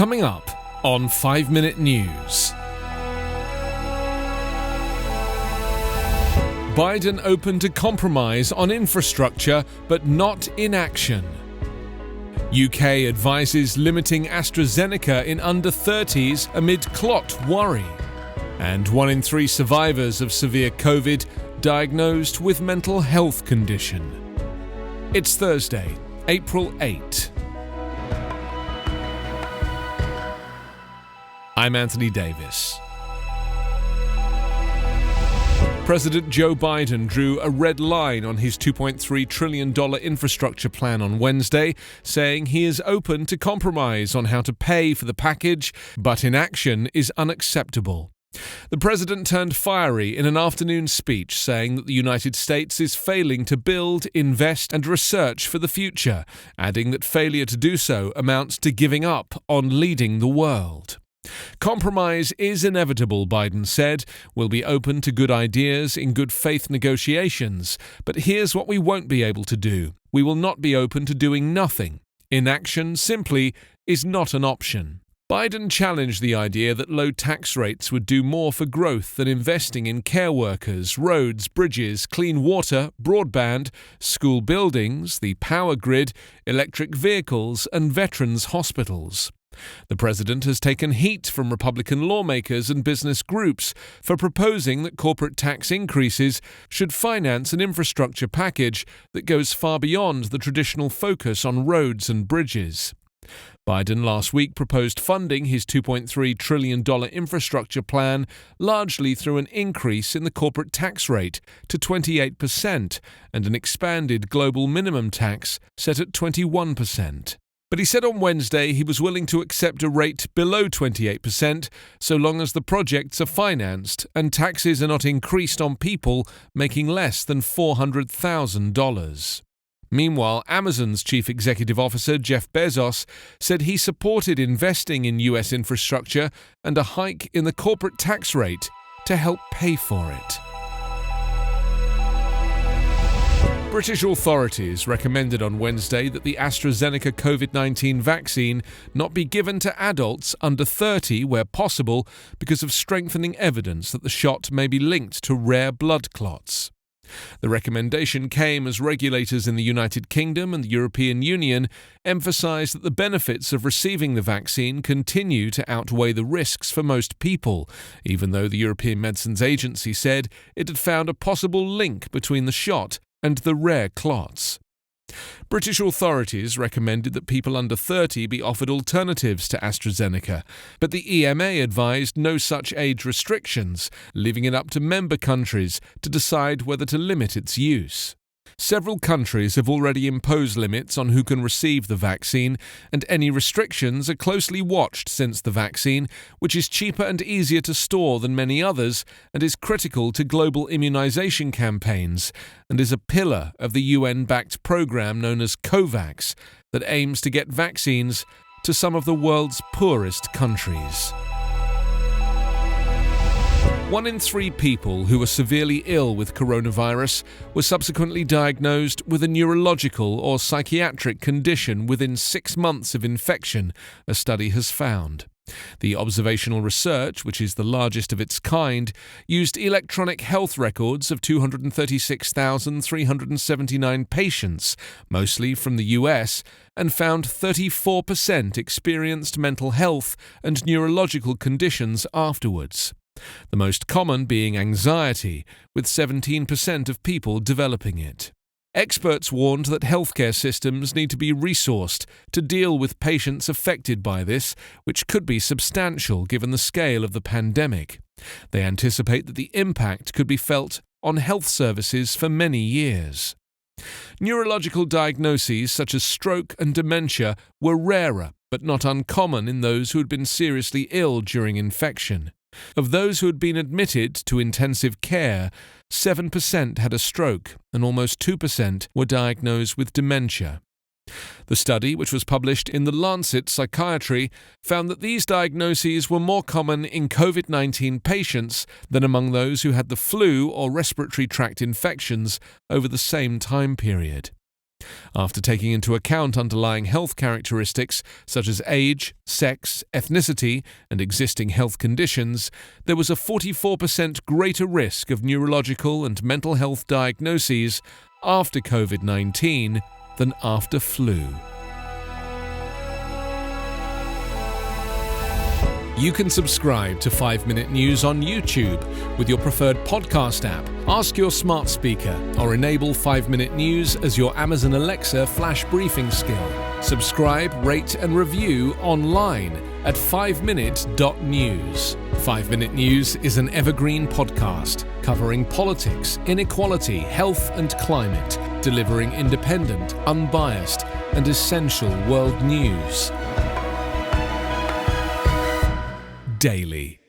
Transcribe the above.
Coming up on 5 Minute News. Biden open to compromise on infrastructure, but not inaction. UK advises limiting AstraZeneca in under 30s amid clot worry. And 1 in 3 survivors of severe COVID diagnosed with mental health condition. It's Thursday, April 8. I'm Anthony Davis. President Joe Biden drew a red line on his $2.3 trillion infrastructure plan on Wednesday, saying he is open to compromise on how to pay for the package, but inaction is unacceptable. The president turned fiery in an afternoon speech, saying that the United States is failing to build, invest, and research for the future, adding that failure to do so amounts to giving up on leading the world. Compromise is inevitable, Biden said. We'll be open to good ideas in good faith negotiations, but here's what we won't be able to do. We will not be open to doing nothing. Inaction simply is not an option. Biden challenged the idea that low tax rates would do more for growth than investing in care workers, roads, bridges, clean water, broadband, school buildings, the power grid, electric vehicles, and veterans' hospitals. The president has taken heat from Republican lawmakers and business groups for proposing that corporate tax increases should finance an infrastructure package that goes far beyond the traditional focus on roads and bridges. Biden last week proposed funding his $2.3 trillion infrastructure plan largely through an increase in the corporate tax rate to 28% and an expanded global minimum tax set at 21%. But he said on Wednesday he was willing to accept a rate below 28% so long as the projects are financed and taxes are not increased on people making less than $400,000. Meanwhile, Amazon's chief executive officer Jeff Bezos said he supported investing in U.S. infrastructure and a hike in the corporate tax rate to help pay for it. British authorities recommended on Wednesday that the AstraZeneca Covid19 vaccine not be given to adults under 30 where possible because of strengthening evidence that the shot may be linked to rare blood clots. The recommendation came as regulators in the United Kingdom and the European Union emphasised that the benefits of receiving the vaccine continue to outweigh the risks for most people, even though the European Medicines Agency said it had found a possible link between the shot and the rare clots. British authorities recommended that people under 30 be offered alternatives to AstraZeneca, but the EMA advised no such age restrictions, leaving it up to member countries to decide whether to limit its use. Several countries have already imposed limits on who can receive the vaccine, and any restrictions are closely watched since the vaccine, which is cheaper and easier to store than many others and is critical to global immunization campaigns, and is a pillar of the UN-backed program known as COVAX that aims to get vaccines to some of the world's poorest countries. 1 in 3 people who were severely ill with coronavirus were subsequently diagnosed with a neurological or psychiatric condition within 6 months of infection, a study has found. The observational research, which is the largest of its kind, used electronic health records of 236,379 patients, mostly from the US, and found 34% experienced mental health and neurological conditions afterwards. The most common being anxiety, with 17% of people developing it. Experts warned that healthcare systems need to be resourced to deal with patients affected by this, which could be substantial given the scale of the pandemic. They anticipate that the impact could be felt on health services for many years. Neurological diagnoses such as stroke and dementia were rarer, but not uncommon in those who had been seriously ill during infection. Of those who had been admitted to intensive care, 7% had a stroke and almost 2% were diagnosed with dementia. The study, which was published in The Lancet Psychiatry, found that these diagnoses were more common in COVID-19 patients than among those who had the flu or respiratory tract infections over the same time period. After taking into account underlying health characteristics such as age, sex, ethnicity, and existing health conditions, there was a 44% greater risk of neurological and mental health diagnoses after COVID-19 than after flu. You can subscribe to 5 Minute News on YouTube with your preferred podcast app. Ask your smart speaker or enable 5 Minute News as your Amazon Alexa flash briefing skill. Subscribe, rate and review online at 5minute.news. 5 Minute News is an Evergreen Podcast covering politics, inequality, health and climate, delivering independent, unbiased and essential world news daily.